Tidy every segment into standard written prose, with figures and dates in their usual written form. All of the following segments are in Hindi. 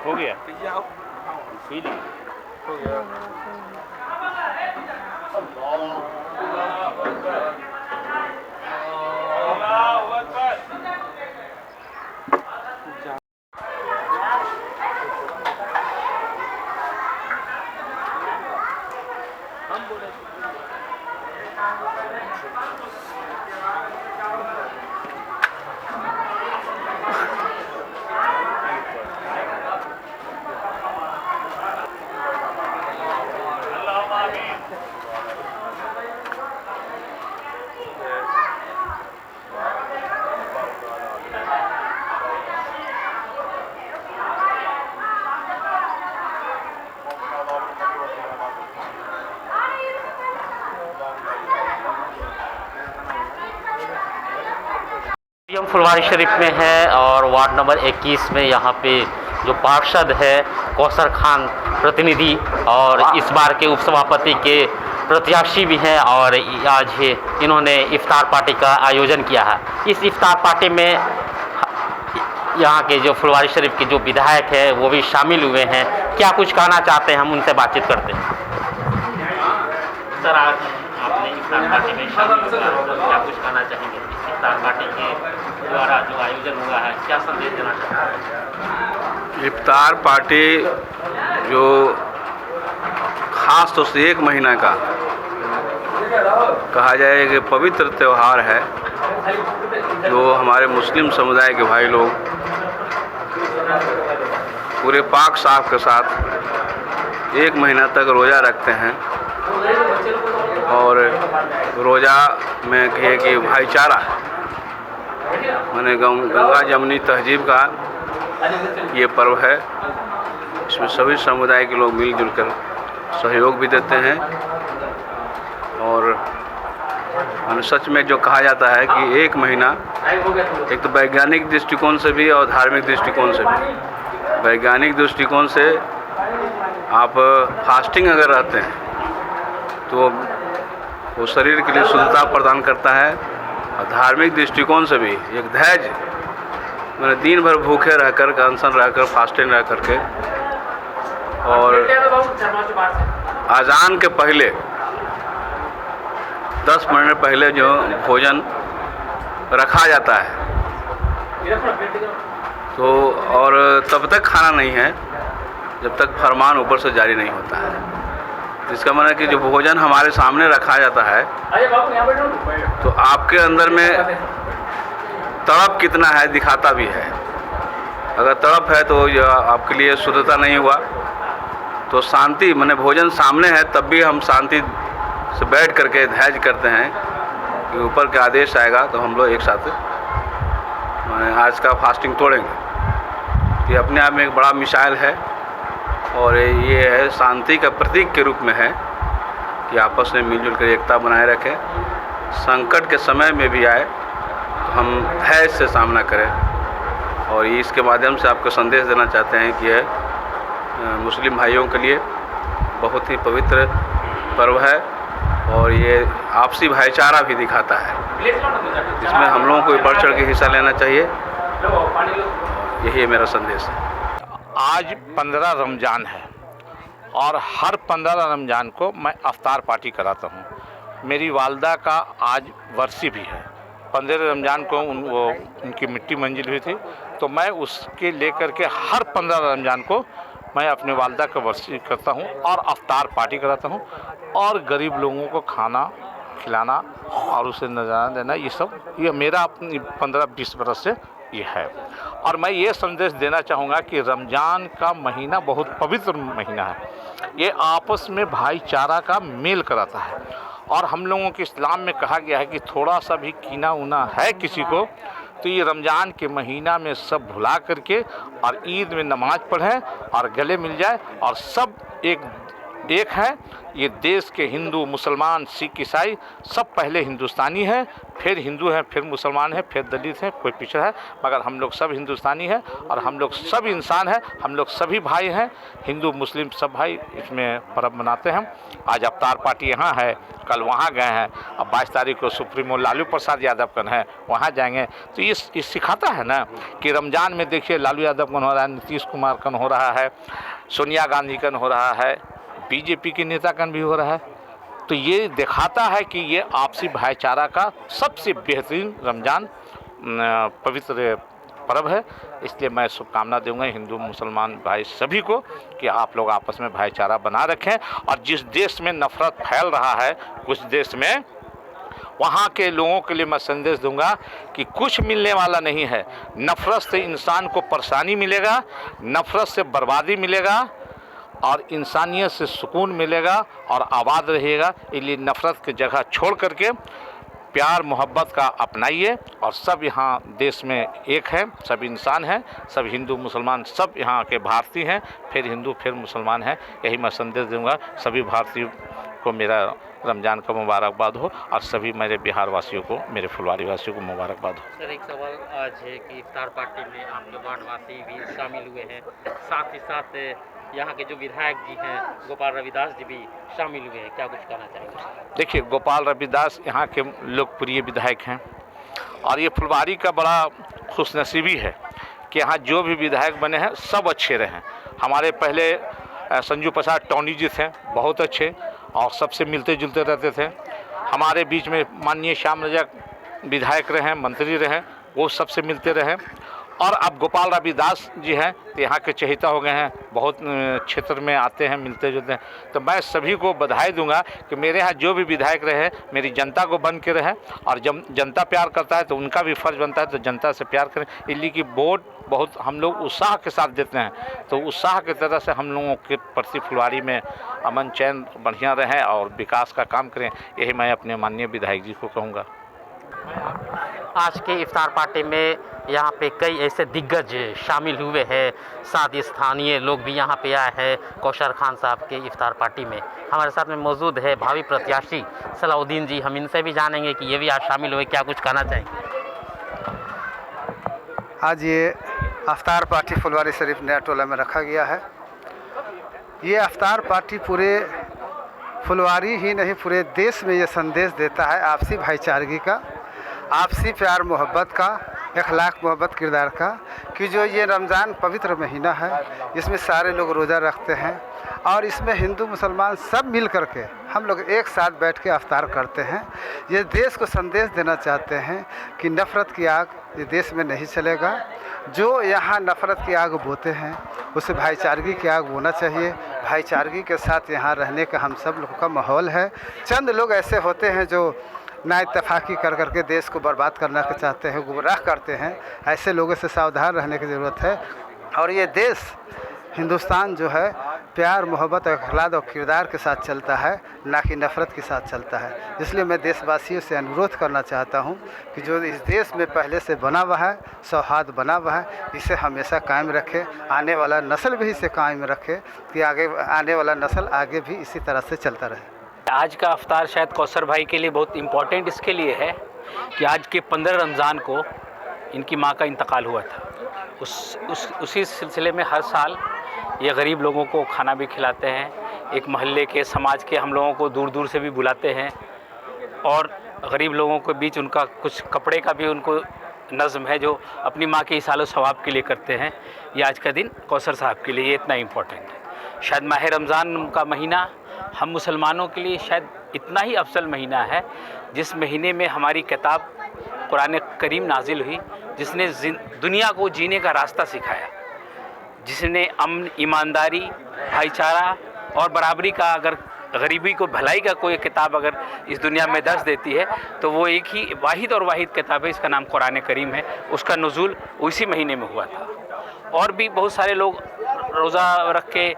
हो गया फीलिंग हो गया। हम फुलवारी शरीफ में है और वार्ड नंबर 21 में यहाँ पे जो पार्षद है कौसर खान प्रतिनिधि और इस बार के उपसभापति के प्रत्याशी भी हैं और आज इन्होंने इफ्तार पार्टी का आयोजन किया है। इस इफ्तार पार्टी में यहाँ के जो फुलवारी शरीफ के जो विधायक हैं वो भी शामिल हुए हैं। क्या कुछ कहना चाहते हैं, हम उनसे बातचीत करते हैं। सर, आज आपने इफ्तार पार्टी में शामिल हुआ, क्या कुछ कहना चाहेंगे? इफ्तार पार्टी के द्वारा जो आयोजन हुआ है, क्या संदेश देना चाहते हैं? इफ्तार पार्टी जो ख़ास तौर से 1 महीना का कहा जाए कि पवित्र त्यौहार है, जो हमारे मुस्लिम समुदाय के भाई लोग पूरे पाक साफ के साथ 1 महीना तक रोज़ा रखते हैं और रोज़ा में कहे कि भाईचारा माने गंगा जमुनी तहजीब का ये पर्व है। इसमें सभी समुदाय के लोग मिलजुल कर सहयोग भी देते हैं और सच में जो कहा जाता है कि 1 महीना एक तो वैज्ञानिक दृष्टिकोण से भी और धार्मिक दृष्टिकोण से भी। वैज्ञानिक दृष्टिकोण से आप फास्टिंग अगर रहते हैं तो वो शरीर के लिए शुद्धता प्रदान करता है और धार्मिक दृष्टिकोण से भी एक धैर्य, मैंने दिन भर भूखे रहकर अनशन रहकर फास्टिंग रह करके और अजान के पहले 10 मिनट पहले जो भोजन रखा जाता है तो और तब तक खाना नहीं है जब तक फरमान ऊपर से जारी नहीं होता है। इसका मतलब है कि जो भोजन हमारे सामने रखा जाता है तो आपके अंदर में तड़प कितना है दिखाता भी है। अगर तड़प है तो यह आपके लिए शुद्धता नहीं हुआ। तो शांति माने भोजन सामने है तब भी हम शांति से बैठ करके धैर्य करते हैं कि ऊपर का आदेश आएगा तो हम लोग एक साथ माने आज का फास्टिंग तोड़ेंगे। ये अपने आप में एक बड़ा मिसाइल है और ये है शांति का प्रतीक के रूप में है कि आपस में मिलजुल कर एकता बनाए रखें। संकट के समय में भी आए तो हम धैर्य से सामना करें और इसके माध्यम से आपको संदेश देना चाहते हैं कि यह मुस्लिम भाइयों के लिए बहुत ही पवित्र पर्व है और ये आपसी भाईचारा भी दिखाता है, जिसमें हम लोगों को बढ़ चढ़ के हिस्सा लेना चाहिए। यही मेरा संदेश है। आज 15 रमज़ान है और हर 15 रमज़ान को मैं अफ्तार पार्टी कराता हूँ। मेरी वालदा का आज वर्षी भी है। 15 रमज़ान को उनकी मिट्टी मंजिल हुई थी तो मैं उसके लेकर के हर 15 रमज़ान को मैं अपने वालदा का वर्षी करता हूँ और अफ्तार पार्टी कराता हूँ और गरीब लोगों को खाना खिलाना और उसे नज़ारा देना, ये मेरा अपनी 15-20 बरस से ये है। और मैं ये संदेश देना चाहूँगा कि रमज़ान का महीना बहुत पवित्र महीना है। ये आपस में भाईचारा का मेल कराता है और हम लोगों के इस्लाम में कहा गया है कि थोड़ा सा भी कीना उना है किसी को तो ये रमज़ान के महीना में सब भुला करके और ईद में नमाज पढ़ें और गले मिल जाए और सब एक है। ये देश के हिंदू मुसलमान सिख ईसाई सब पहले हिंदुस्तानी हैं, फिर हिंदू हैं, फिर मुसलमान हैं, फिर दलित हैं, कोई पिछड़ा है, मगर हम लोग सब हिंदुस्तानी हैं और हम लोग सब इंसान हैं, हम लोग सभी भाई हैं। हिंदू मुस्लिम सब भाई इसमें पर्व मनाते हैं। आज अवतार पार्टी यहाँ है, कल वहाँ गए हैं, अब 22 तारीख को सुप्रीमो लालू प्रसाद यादव कन है, वहाँ जाएंगे। तो ये सिखाता है ना कि रमज़ान में देखिए लालू यादव कन हो रहा है, नीतीश कुमार कन हो रहा है, सोनिया गांधी कन हो रहा है, बीजेपी के नेता कन भी हो रहा है। तो ये दिखाता है कि ये आपसी भाईचारा का सबसे बेहतरीन रमज़ान पवित्र पर्व है। इसलिए मैं शुभकामना दूंगा हिंदू मुसलमान भाई सभी को कि आप लोग आपस में भाईचारा बना रखें। और जिस देश में नफ़रत फैल रहा है कुछ देश में, वहाँ के लोगों के लिए मैं संदेश दूंगा कि कुछ मिलने वाला नहीं है। नफ़रत से इंसान को परेशानी मिलेगा, नफ़रत से बर्बादी मिलेगा और इंसानियत से सुकून मिलेगा और आबाद रहेगा। इसलिए नफ़रत की जगह छोड़ करके प्यार मोहब्बत का अपनाइए और सब यहाँ देश में एक है, सब इंसान हैं, सब हिंदू मुसलमान सब यहाँ के भारतीय हैं, फिर हिंदू फिर मुसलमान हैं। यही मैं संदेश दूंगा। सभी भारतीयों को मेरा रमज़ान का मुबारकबाद हो और सभी मेरे बिहार वासियों को, मेरे फुलवारी वासियों को मुबारकबाद हो। सर एक सवाल आज है कि इफ्तार पार्टी में आपके वार्डवासी भी शामिल हुए हैं, साथ ही साथ यहाँ के जो विधायक जी हैं गोपाल रविदास जी भी शामिल हुए हैं, क्या कुछ कहना चाहेंगे? देखिए, गोपाल रविदास यहाँ के लोकप्रिय विधायक हैं और ये फुलवारी का बड़ा खुशनसीबी है कि यहाँ जो भी विधायक बने हैं सब अच्छे रहे। हमारे पहले संजू प्रसाद टोनी जी थे, बहुत अच्छे और सबसे मिलते जुलते रहते थे। हमारे बीच में माननीय श्याम रजक विधायक रहे, मंत्री रहे, वो सबसे मिलते रहे। और अब गोपाल रविदास जी हैं तो यहाँ के चहेता हो गए हैं, बहुत क्षेत्र में आते हैं, मिलते जुलते हैं। तो मैं सभी को बधाई दूंगा कि मेरे यहाँ जो भी विधायक रहे मेरी जनता को बन के रहे और जब जनता प्यार करता है तो उनका भी फ़र्ज़ बनता है तो जनता से प्यार करें। इसलिए कि वोट बहुत हम लोग उत्साह के साथ देते हैं, तो उत्साह की तरह से हम लोगों के प्रति फुलवारी में अमन चैन बढ़िया रहें और विकास का काम करें। यही मैं अपने माननीय विधायक जी को कहूँगा। आज के इफ्तार पार्टी में यहाँ पे कई ऐसे दिग्गज शामिल हुए हैं, साथ ही स्थानीय लोग भी यहाँ पे आए हैं कौसर खान साहब के इफ्तार पार्टी में। हमारे साथ में मौजूद है भावी प्रत्याशी सलाउद्दीन जी, हम इनसे भी जानेंगे कि ये भी आज शामिल हुए, क्या कुछ कहना चाहेंगे? आज ये इफ्तार पार्टी फुलवारी शरीफ नया टोला में रखा गया है। ये इफ्तार पार्टी पूरे फुलवारी ही नहीं पूरे देश में ये संदेश देता है आपसी भाईचारगी का, आपसी प्यार मोहब्बत का, अखलाक मोहब्बत किरदार का, कि जो ये रमज़ान पवित्र महीना है इसमें सारे लोग रोज़ा रखते हैं और इसमें हिंदू मुसलमान सब मिल कर के हम लोग एक साथ बैठ के इफ्तार करते हैं। ये देश को संदेश देना चाहते हैं कि नफ़रत की आग ये देश में नहीं चलेगा। जो यहाँ नफ़रत की आग बोते हैं उसे भाईचारगी की आग बोना चाहिए। भाईचारगी के साथ यहाँ रहने का हम सब लोगों का माहौल है। चंद लोग ऐसे होते हैं जो ना इत्तेफाकी कर करके देश को बर्बाद करना चाहते हैं, गुमराह करते हैं। ऐसे लोगों से सावधान रहने की ज़रूरत है। और ये देश हिंदुस्तान जो है प्यार मोहब्बत और अखलाक और किरदार के साथ चलता है, ना कि नफ़रत के साथ चलता है। इसलिए मैं देशवासियों से अनुरोध करना चाहता हूँ कि जो इस देश में पहले से बना हुआ है, सौहार्द बना हुआ है, इसे हमेशा कायम रखें। आने वाला नस्ल भी इसे कायम रखे कि आगे आने वाला नस्ल आगे भी इसी तरह से चलता रहे। आज का इफ्तार शायद कौसर भाई के लिए बहुत इम्पोर्टेंट इसके लिए है कि आज के 15 रमज़ान को इनकी माँ का इंतकाल हुआ था। उसी सिलसिले में हर साल ये गरीब लोगों को खाना भी खिलाते हैं, एक मोहल्ले के समाज के हम लोगों को दूर दूर से भी बुलाते हैं और गरीब लोगों के बीच उनका कुछ कपड़े का भी उनको नज़्म है जो अपनी माँ के इसालो सवाब के लिए करते हैं। ये आज का दिन कौसर साहब के लिए ये इतना इम्पोर्टेंट है। शायद माह रमज़ान का महीना हम मुसलमानों के लिए शायद इतना ही अफजल महीना है जिस महीने में हमारी किताब कुरान करीम नाजिल हुई, जिसने दुनिया को जीने का रास्ता सिखाया, जिसने अमन, ईमानदारी, भाईचारा और बराबरी का, अगर गरीबी को भलाई का कोई किताब अगर इस दुनिया में दर्ज देती है तो वो एक ही वाहिद किताब है, इसका नाम कुरान करीम है। उसका नुज़ूल उसी महीने में हुआ था। और भी बहुत सारे लोग रोज़ा रख के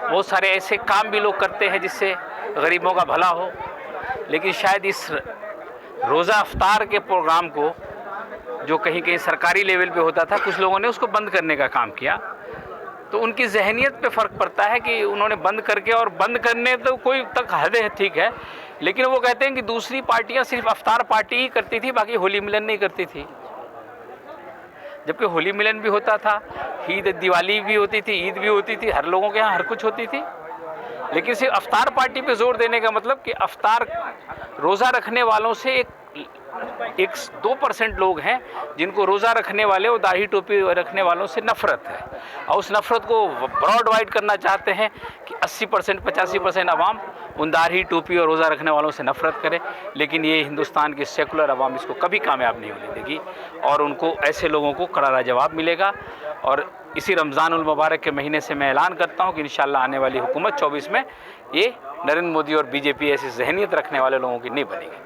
बहुत सारे ऐसे काम भी लोग करते हैं जिससे गरीबों का भला हो। लेकिन शायद इस रोज़ा अफ्तार के प्रोग्राम को, जो कहीं कहीं सरकारी लेवल पे होता था, कुछ लोगों ने उसको बंद करने का काम किया। तो उनकी जहनीत पे फ़र्क पड़ता है कि उन्होंने बंद करके, और बंद करने तो कोई तक हद है, ठीक है, लेकिन वो कहते हैं कि दूसरी पार्टियां सिर्फ अफ्तार पार्टी ही करती थी, बाकी होली मिलन नहीं करती थी। जबकि होली मिलन भी होता था, ईद दिवाली भी होती थी, ईद भी होती थी, हर लोगों के यहाँ हर कुछ होती थी। लेकिन सिर्फ अफ्तार पार्टी पे जोर देने का मतलब कि अफ्तार रोज़ा रखने वालों से एक 2% लोग हैं जिनको रोज़ा रखने वाले और दाढ़ी टोपी रखने वालों से नफ़रत है, और उस नफ़रत को ब्रॉड वाइड करना चाहते हैं कि 80% 85% आवाम उन दाढ़ी टोपी और रोज़ा रखने वालों से नफ़रत करे। लेकिन ये हिंदुस्तान की सेकुलर आवाम इसको कभी कामयाब नहीं होने देगी, और उनको ऐसे लोगों को करारा जवाब मिलेगा। और इसी रमज़ानुल मुबारक के महीने से मैं ऐलान करता हूँ कि इंशाअल्लाह आने वाली हुकूमत 24 में ये नरेंद्र मोदी और बीजेपी ऐसी जहनीत रखने वाले लोगों की नहीं बनेगी।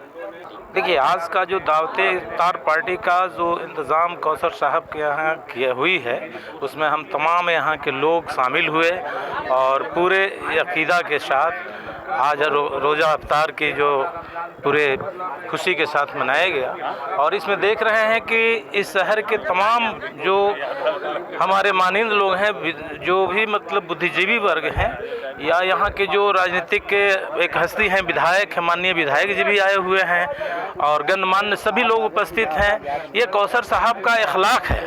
देखिए, आज का जो दावते इफ्तार पार्टी का जो इंतज़ाम कौसर साहब के यहाँ किया हुई है, उसमें हम तमाम यहाँ के लोग शामिल हुए और पूरे अक़ीदा के साथ आज रोज़ा इफ्तार की जो पूरे खुशी के साथ मनाया गया। और इसमें देख रहे हैं कि इस शहर के तमाम जो हमारे मानिंद लोग हैं, जो भी मतलब बुद्धिजीवी वर्ग हैं, या यहाँ के जो राजनीतिक के एक हस्ती हैं, विधायक हैं, माननीय विधायक जी भी आए हुए हैं, और गणमान्य सभी लोग उपस्थित हैं। ये कौसर साहब का इखलाक है,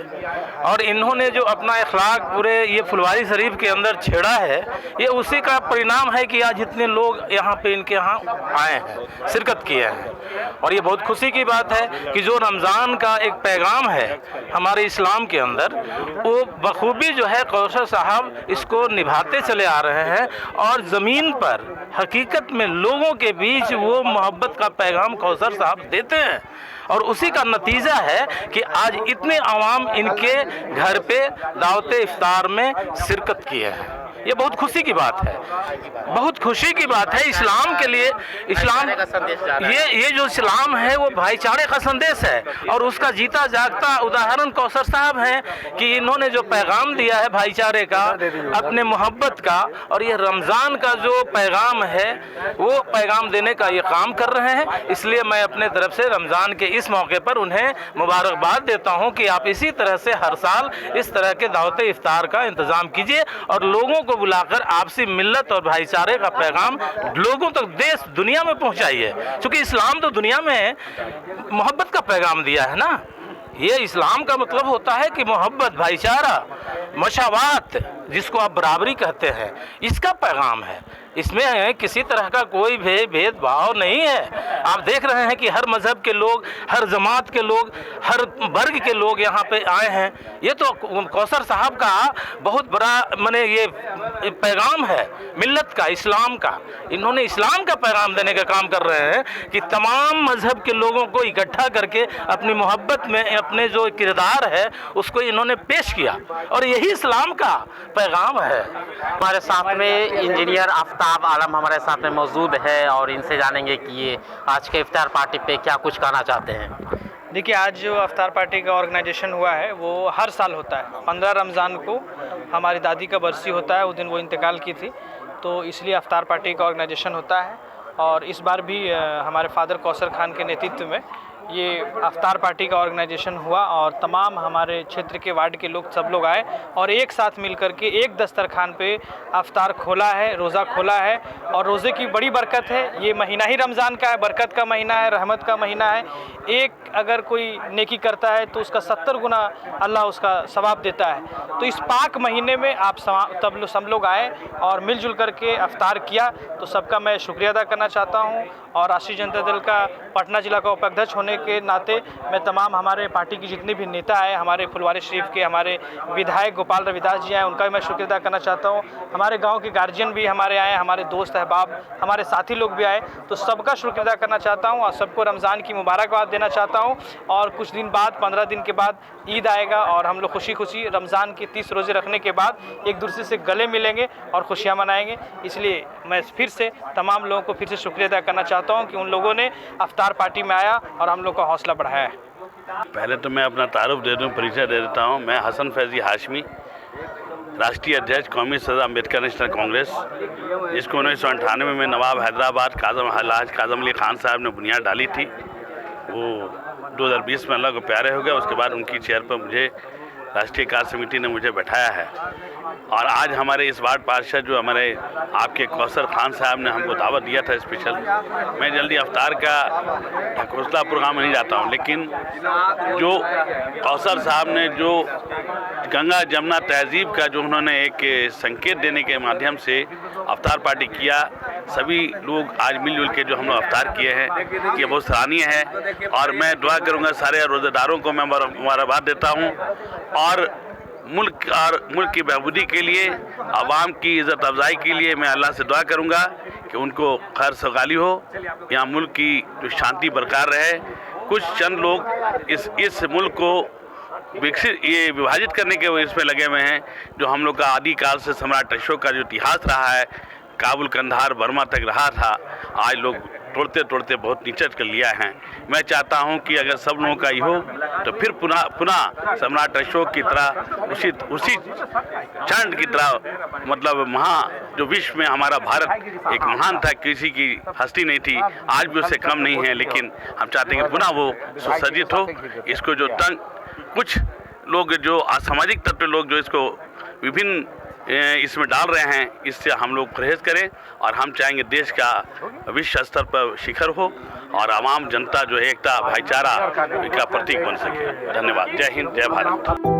और इन्होंने जो अपना इखलाक पूरे ये फुलवारी शरीफ के अंदर छेड़ा है, ये उसी का परिणाम है कि आज इतने लोग यहाँ पे इनके यहाँ आए हैं, शिरकत किए हैं। और ये बहुत खुशी की बात है कि जो रमज़ान का एक पैगाम है हमारे इस्लाम के अंदर, वो बखूबी जो है कौसर साहब इसको निभाते चले आ रहे हैं, और ज़मीन पर हकीकत में लोगों के बीच वो मोहब्बत का पैगाम कौसर साहब देते हैं। और उसी का नतीजा है कि आज इतने आवाम इनके घर पे दावते इफ्तार में शिरकत किए हैं। ये बहुत खुशी की बात है, बहुत खुशी की बात है इस्लाम के लिए। इस्लाम ये जो इस्लाम है वो भाईचारे का संदेश है, और उसका जीता जागता उदाहरण कौसर साहब हैं कि इन्होंने जो पैगाम दिया है भाईचारे का, अपने मोहब्बत का, और ये रमज़ान का जो पैगाम है वो पैगाम देने का ये काम कर रहे हैं। इसलिए मैं अपने तरफ से रमज़ान के इस मौके पर उन्हें मुबारकबाद देता हूँ कि आप इसी तरह से हर साल इस तरह के दावते इफ्तार का इंतज़ाम कीजिए, और लोगों को बुलाकर आपसी मिल्लत और भाईचारे का पैगाम लोगों तक देश दुनिया में पहुंचाइए। क्योंकि इस्लाम तो दुनिया में मोहब्बत का पैगाम दिया है ना। ये इस्लाम का मतलब होता है कि मोहब्बत, भाईचारा, मशावात, जिसको आप बराबरी कहते हैं, इसका पैगाम है। इसमें किसी तरह का कोई भेदभाव नहीं है। आप देख रहे हैं कि हर मज़हब के लोग, हर जमात के लोग, हर वर्ग के लोग यहाँ पे आए हैं। ये तो कौसर साहब का बहुत बड़ा माने ये पैगाम है मिल्लत का, इस्लाम का। इन्होंने इस्लाम का पैगाम देने का काम कर रहे हैं कि तमाम मज़हब के लोगों को इकट्ठा करके अपनी मोहब्बत में अपने जो किरदार है उसको इन्होंने पेश किया, और यही इस्लाम का पैगाम है। हमारे साथ में इंजीनियर आफ्ताब आलम हमारे साथ में मौजूद है, और इनसे जानेंगे कि ये आज के इफ्तार पार्टी पे क्या कुछ कहना चाहते हैं। देखिए, आज जो अफ्तार पार्टी का ऑर्गेनाइजेशन हुआ है वो हर साल होता है। 15 रमज़ान को हमारी दादी का बरसी होता है, उस दिन वो इंतकाल की थी, तो इसलिए अफ्तार पार्टी का ऑर्गेनाइजेशन होता है। और इस बार भी हमारे फादर कौसर खान के नेतृत्व में ये अफ्तार पार्टी का ऑर्गेनाइजेशन हुआ, और तमाम हमारे क्षेत्र के वार्ड के लोग सब लोग आए और एक साथ मिल कर के एक दस्तरखान पे अफ्तार खोला है, रोज़ा खोला है। और रोज़े की बड़ी बरकत है। ये महीना ही रमज़ान का है, बरकत का महीना है, रहमत का महीना है। एक अगर कोई नेकी करता है तो उसका 70 गुना अल्लाह उसका सवाब देता है। तो इस पाक महीने में आप सब लोग आए और मिलजुल करके अफ्तार किया, तो सबका मैं शुक्रिया अदा करना चाहता हूँ। और राष्ट्रीय जनता दल का पटना जिला का उपाध्यक्ष होने के नाते मैं तमाम हमारे पार्टी की जितने भी नेता आए, हमारे फुलवारी शरीफ के हमारे विधायक गोपाल रविदास जी आए, उनका भी मैं शुक्रिया अदा करना चाहता हूँ। हमारे गांव के गार्जियन भी हमारे आए, हमारे दोस्त अहबाब, हमारे साथी लोग भी आए, तो सबका शुक्रिया अदा करना चाहता हूँ और सबको रमज़ान की मुबारकबाद देना चाहता हूँ। और कुछ दिन बाद 15 दिन के बाद ईद आएगा, और हम लोग खुशी खुशी रमज़ान के 30 रोज़े रखने के बाद एक दूसरे से गले मिलेंगे और खुशियाँ मनाएंगे। इसलिए मैं फिर से तमाम लोगों को फिर से शुक्रिया अदा करना चाहता हूँ कि उन लोगों ने अफ्तार पार्टी में आया और हम लोग का हौसला बढ़ाया है। पहले तो मैं अपना तारुफ दे दूं, परिचय दे देता हूं। मैं हसन फैज़ी हाशमी, राष्ट्रीय अध्यक्ष कौमी सदर अम्बेडकर नेशनल कांग्रेस, जिसको 1998 में नवाब हैदराबाद काजम अली खान साहब ने बुनियाद डाली थी, वो 2020 में अल्लाह को प्यारे हो गया। उसके बाद उनकी चेयर पर मुझे राष्ट्रीय कार्य समिति ने मुझे बैठाया है। और आज हमारे इस वार्ड पार्षद जो हमारे आपके कौसर खान साहब ने हमको दावत दिया था स्पेशल, मैं जल्दी अफ्तार का ढकोसला प्रोग्राम में नहीं जाता हूँ, लेकिन जो कौसर साहब ने जो गंगा जमुना तहजीब का जो उन्होंने एक संकेत देने के माध्यम से अफ्तार पार्टी किया, सभी लोग आज मिलजुल के जो हम लोग अफ्तार किए हैं, ये बहुत सराहनीय है। और मैं दुआ करूँगा सारे रोज़ेदारों को मैं मुबारकबाद देता हूँ और मुल्क की बहबूदी के लिए, आवाम की इज़्ज़त अफजाई के लिए मैं अल्लाह से दुआ करूँगा कि उनको खैर सगाली हो, यहाँ मुल्क की जो शांति बरकरार रहे। कुछ चंद लोग इस मुल्क को विभाजित करने के इसमें लगे हुए हैं, जो हम लोग का आदि काल से सम्राट अशोक का जो इतिहास रहा है, काबुल, कंधार, बर्मा तक रहा था, आज लोग तोड़ते तोड़ते बहुत नीचे कर लिया है। मैं चाहता हूं कि अगर सब लोगों का ही हो तो फिर पुनः सम्राट अशोक की तरह उसी चंड की तरह, मतलब जो विश्व में हमारा भारत एक महान था, किसी की हस्ती नहीं थी, आज भी उससे कम नहीं है, लेकिन हम चाहते हैं कि पुनः वो सुसज्जित हो। इसको जो कुछ लोग जो असामाजिक तत्व लोग जो इसको विभिन्न इसमें डाल रहे हैं, इससे हम लोग परहेज करें और हम चाहेंगे देश का विश्व स्तर पर शिखर हो और आवाम जनता जो एकता भाईचारा का प्रतीक बन सके। धन्यवाद। जय हिंद, जय भारत।